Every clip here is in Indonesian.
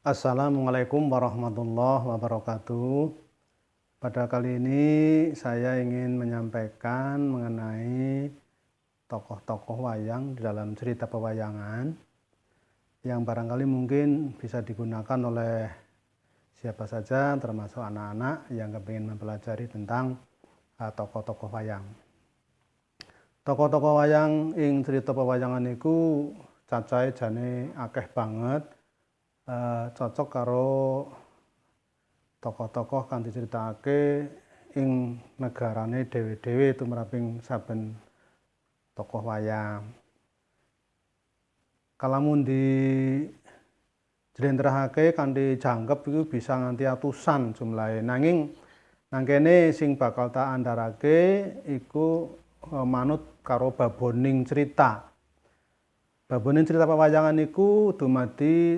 Assalamualaikum warahmatullahi wabarakatuh. Pada kali ini saya ingin menyampaikan mengenai tokoh-tokoh wayang di dalam cerita pewayangan yang barangkali mungkin bisa digunakan oleh siapa saja, termasuk anak-anak yang ingin mempelajari tentang tokoh-tokoh wayang. Tokoh-tokoh wayang ing cerita pewayangan iku cacahe jane akeh banget. Cocok karo tokoh-tokoh kang diceritakake ing negarane dhewe-dhewe tumraping saben tokoh wayang. Kalamun dijlentrehake kanthi jangkep iku bisa nganti atusan jumlahe. Nanging nang kene sing bakal tak andharake iku manut karo baboning cerita. Baboning cerita pewayangan iku dumadi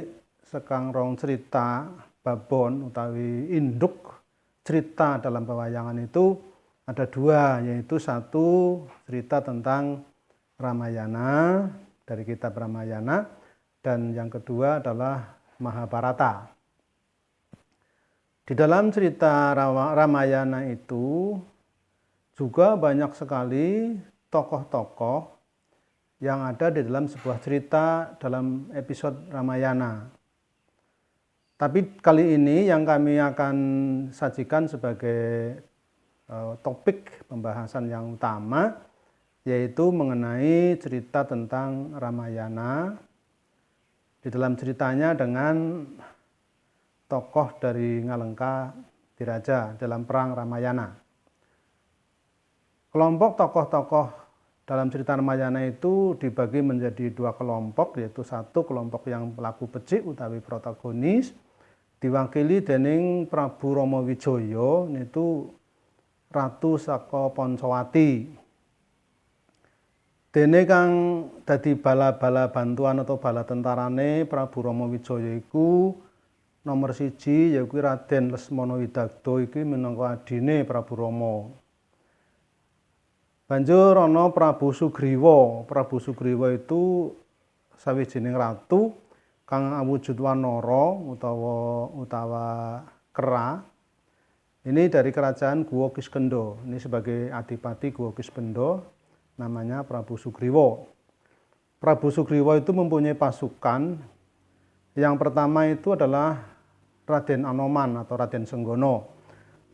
sekang rong cerita babon utawi induk cerita dalam pewayangan itu ada dua, yaitu satu cerita tentang Ramayana dari kitab Ramayana dan yang kedua adalah Mahabharata. Di dalam cerita Ramayana itu juga banyak sekali tokoh-tokoh yang ada di dalam sebuah cerita dalam episode Ramayana. Tapi kali ini yang kami akan sajikan sebagai topik pembahasan yang utama yaitu mengenai cerita tentang Ramayana. Di dalam ceritanya dengan tokoh dari Ngalengka Diraja dalam perang Ramayana. Kelompok tokoh-tokoh dalam cerita Ramayana itu dibagi menjadi dua kelompok, yaitu satu kelompok yang pelaku becik utawi protagonis diwakili dening Prabu Rama Wijaya niku ratu saka Pancawati. Dene kang dadi bala-bala bantuan atau bala tentarane Prabu Rama Wijaya iku nomor 1 yaiku Raden Lesmana Widagdo iki minangka adine Prabu Rama. Banjur ana Prabu Sugriwa. Prabu Sugriwa itu sawijining ratu kang awujud wanara utawa kera. Ini dari kerajaan Guwa Kiskendha. Ini sebagai adipati Guwa Kiskendha namanya Prabu Sugriwa. Prabu Sugriwa itu mempunyai pasukan. Yang pertama itu adalah Raden Anoman atau Raden Senggono.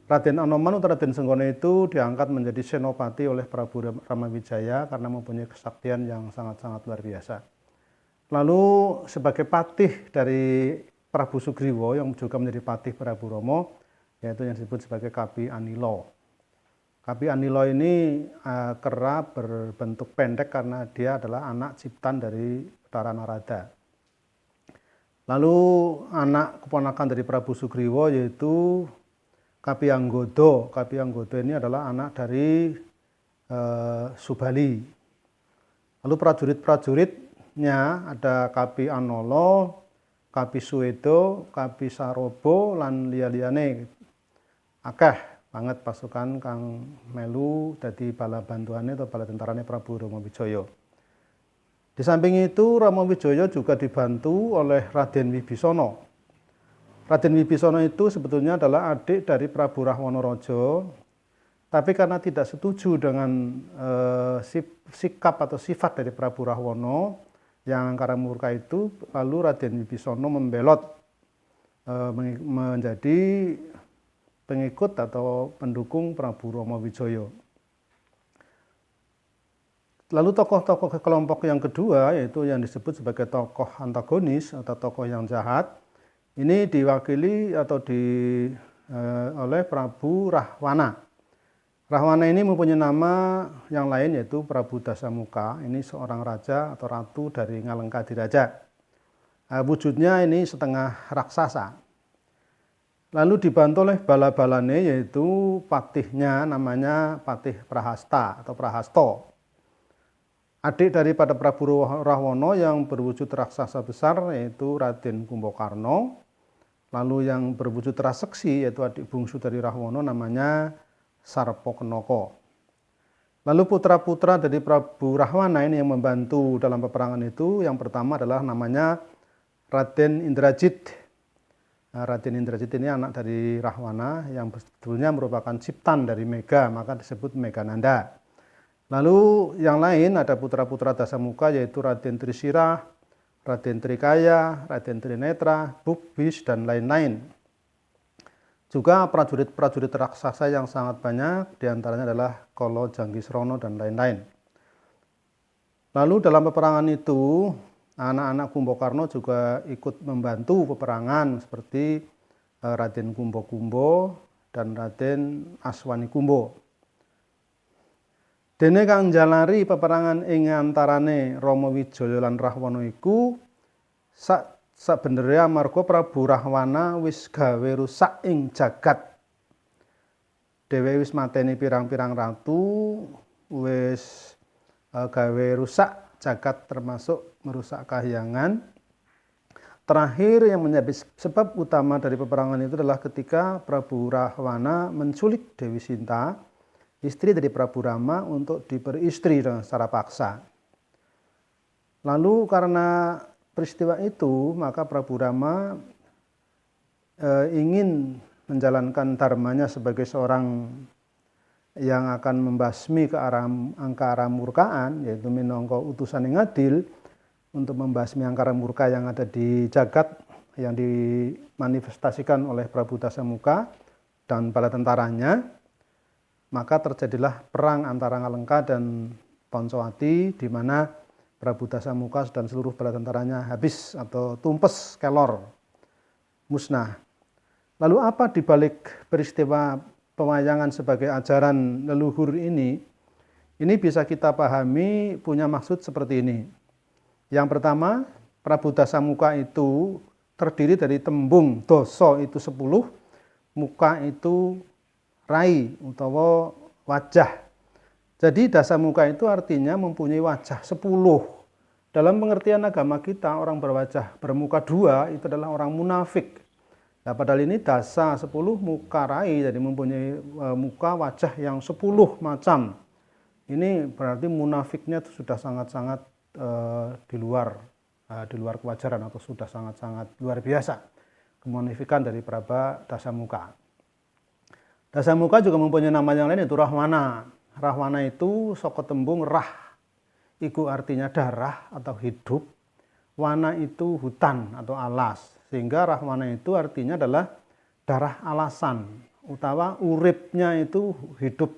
Raden Anoman atau Raden Senggono itu diangkat menjadi senopati oleh Prabu Ramawijaya karena mempunyai kesaktian yang sangat-sangat luar biasa. Lalu sebagai patih dari Prabu Sugriwa yang juga menjadi patih Prabu Rama yaitu yang disebut sebagai Kapi Anila. Kapi Anila ini kera berbentuk pendek karena dia adalah anak ciptan dari Utara Narada. Lalu anak keponakan dari Prabu Sugriwa yaitu Kapi Anggoda. Kapi Anggoda ini adalah anak dari Subali. Lalu prajurit-prajuritnya ada Kapi Anala, Kapi Suwedo, Kapi Sarobo lan liya-liyane. Akeh banget pasukan kang melu dadi bala bantuane atau bala tentarane Prabu Ramawijaya. Di samping itu Ramawijaya juga dibantu oleh Raden Wibisana. Raden Wibisana itu sebetulnya adalah adik dari Prabu Rahwana Raja. Tapi karena tidak setuju dengan sikap atau sifat dari Prabu Rahwana yang angkara murka itu, lalu Raden Wibisana membelot menjadi pengikut atau pendukung Prabu Ramawijaya. Lalu tokoh-tokoh kelompok yang kedua yaitu yang disebut sebagai tokoh antagonis atau tokoh yang jahat. Ini diwakili atau oleh Prabu Rahwana. Rahwana ini mempunyai nama yang lain yaitu Prabu Dasamuka. Ini seorang raja atau ratu dari Ngalengka Diraja. Wujudnya ini setengah raksasa. Lalu dibantu oleh bala-balane yaitu patihnya namanya Patih Prahasta atau Prahasto. Adik daripada Prabu Rahwana yang berwujud raksasa besar yaitu Raden Kumbakarna. Lalu yang berwujud raseksi yaitu adik bungsu dari Rahwana namanya Sarpakenaka. Lalu putra-putra dari Prabu Rahwana ini yang membantu dalam peperangan itu yang pertama adalah namanya Raden Indrajit. Raden Indrajit ini anak dari Rahwana yang sebetulnya merupakan ciptaan dari Mega, maka disebut Megananda. Lalu yang lain ada putra-putra Dasamuka yaitu Raden Trisirah, Raden Trikaya, Raden Trinetra, Bukbis, dan lain-lain. Juga prajurit-prajurit raksasa yang sangat banyak, diantaranya adalah Kolo, Janggisrono, dan lain-lain. Lalu dalam peperangan itu, anak-anak Kumbakarna juga ikut membantu peperangan seperti Raden Kumbo dan Raden Aswanikumbo. Dene kang njalari peperangan ing antarane Rama Wijaya lan Rahwana iku sabenernya amarga Prabu Rahwana wis gawe rusak ing jagat. Dhewe wis mateni pirang-pirang ratu, wis gawe rusak jagat termasuk merusak kahyangan. Terakhir yang menjadi sebab utama dari peperangan itu adalah ketika Prabu Rahwana menculik Dewi Sinta, istri dari Prabu Rama, untuk diperistri dengan secara paksa. Lalu karena peristiwa itu, maka Prabu Rama ingin menjalankan dharmanya sebagai seorang yang akan membasmi ke angkara murkaan, yaitu minangka utusan yang adil untuk membasmi angkara murka yang ada di jagat yang dimanifestasikan oleh Prabu Dasamuka dan bala tentaranya. Maka terjadilah perang antara Ngalengka dan Poncowati, di mana Prabu Dasamuka dan seluruh bala tentaranya habis atau tumpes, kelor, musnah. Lalu apa dibalik peristiwa pewayangan sebagai ajaran leluhur ini? Ini bisa kita pahami punya maksud seperti ini. Yang pertama, Prabu Dasamuka itu terdiri dari tembung doso itu 10, muka itu rai utawa wajah. Jadi Dasamuka itu artinya mempunyai wajah 10. Dalam pengertian agama kita, orang berwajah bermuka 2 itu adalah orang munafik. Nah, padahal ini dasa 10 muka rai, jadi mempunyai muka wajah yang 10 macam. Ini berarti munafiknya itu sudah sangat-sangat di luar kewajaran atau sudah sangat-sangat luar biasa. Kemunifikan dari Prabu Dasamuka. Dasamuka juga mempunyai nama yang lain, yaitu Rahwana. Rahwana itu saka tembung rah, iku artinya darah atau hidup. Wana itu hutan atau alas. Sehingga Rahwana itu artinya adalah darah alasan, utawa uripnya itu hidup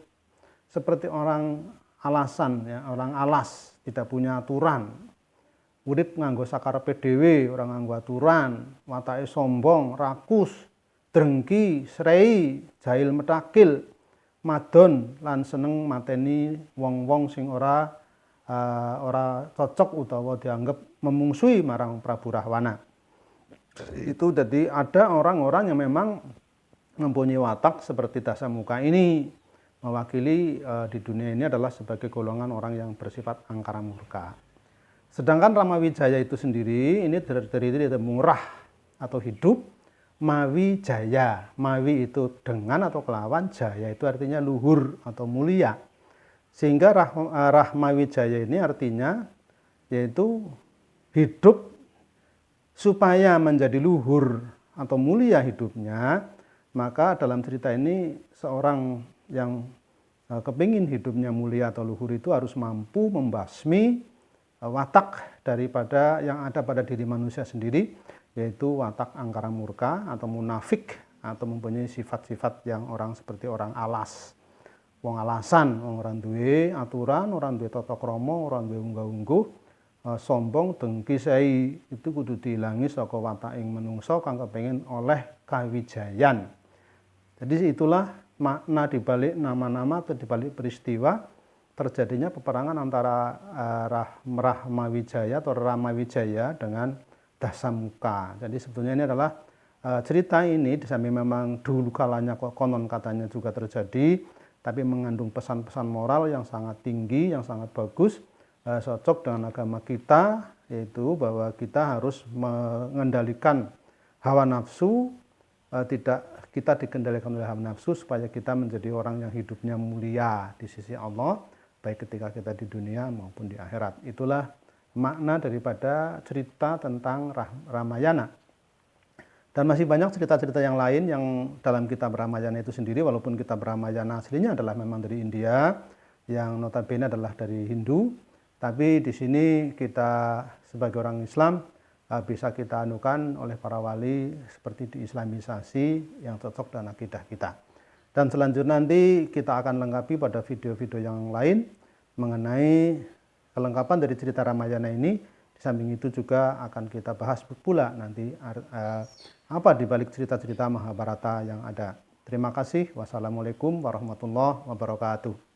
seperti orang alasan, ya, orang alas, tidak punya aturan. Urip nganggo sakarepe dhewe, ora nganggo aturan, watake sombong, rakus, drengki, srei, jahil metakil, madon lan seneng mateni wong-wong sing ora cocok utawa dianggap memungsuhi marang Prabu Rahwana. Itu jadi ada orang-orang yang memang mempunyai watak seperti Dasamuka ini, mewakili di dunia ini adalah sebagai golongan orang yang bersifat angkara murka. Sedangkan Rama Wijaya itu sendiri ini terdiri dari tembung rah atau hidup, mawi jaya. Mawi itu dengan atau kelawan, jaya itu artinya luhur atau mulia. Sehingga Rahma Wijaya ini artinya yaitu hidup supaya menjadi luhur atau mulia hidupnya. Maka dalam cerita ini seorang yang kepingin hidupnya mulia atau luhur itu harus mampu membasmi watak daripada yang ada pada diri manusia sendiri, yaitu watak angkara murka atau munafik, atau mempunyai sifat-sifat yang orang seperti orang alas, wong alasan, wong ora duwe aturan, ora duwe tata krama, ora duwe unggah-ungguh, sombong, dengki, sei, itu kudu diilangi saka wataking menungso kang kepengin oleh kawijayan. Jadi itulah makna dibalik nama-nama atau dibalik peristiwa terjadinya peperangan antara Rahma Wijaya atau Rama Wijaya dengan Dasamuka. Jadi sebetulnya ini adalah cerita ini disamping memang dulu kalanya konon katanya juga terjadi, tapi mengandung pesan-pesan moral yang sangat tinggi, yang sangat bagus, cocok dengan agama kita, yaitu bahwa kita harus mengendalikan hawa nafsu, kita dikendalikan oleh hawa nafsu supaya kita menjadi orang yang hidupnya mulia di sisi Allah, baik ketika kita di dunia maupun di akhirat. Itulah makna daripada cerita tentang Ramayana. Dan masih banyak cerita-cerita yang lain yang dalam kitab Ramayana itu sendiri, walaupun kitab Ramayana aslinya adalah memang dari India, yang notabene adalah dari Hindu, tapi di sini kita sebagai orang Islam bisa kita anukan oleh para wali seperti diislamisasi yang cocok dengan akidah kita. Dan selanjutnya nanti kita akan lengkapi pada video-video yang lain mengenai kelengkapan dari cerita Ramayana ini. Di samping itu juga akan kita bahas pula nanti apa di balik cerita-cerita Mahabharata yang ada. Terima kasih. Wassalamualaikum warahmatullahi wabarakatuh.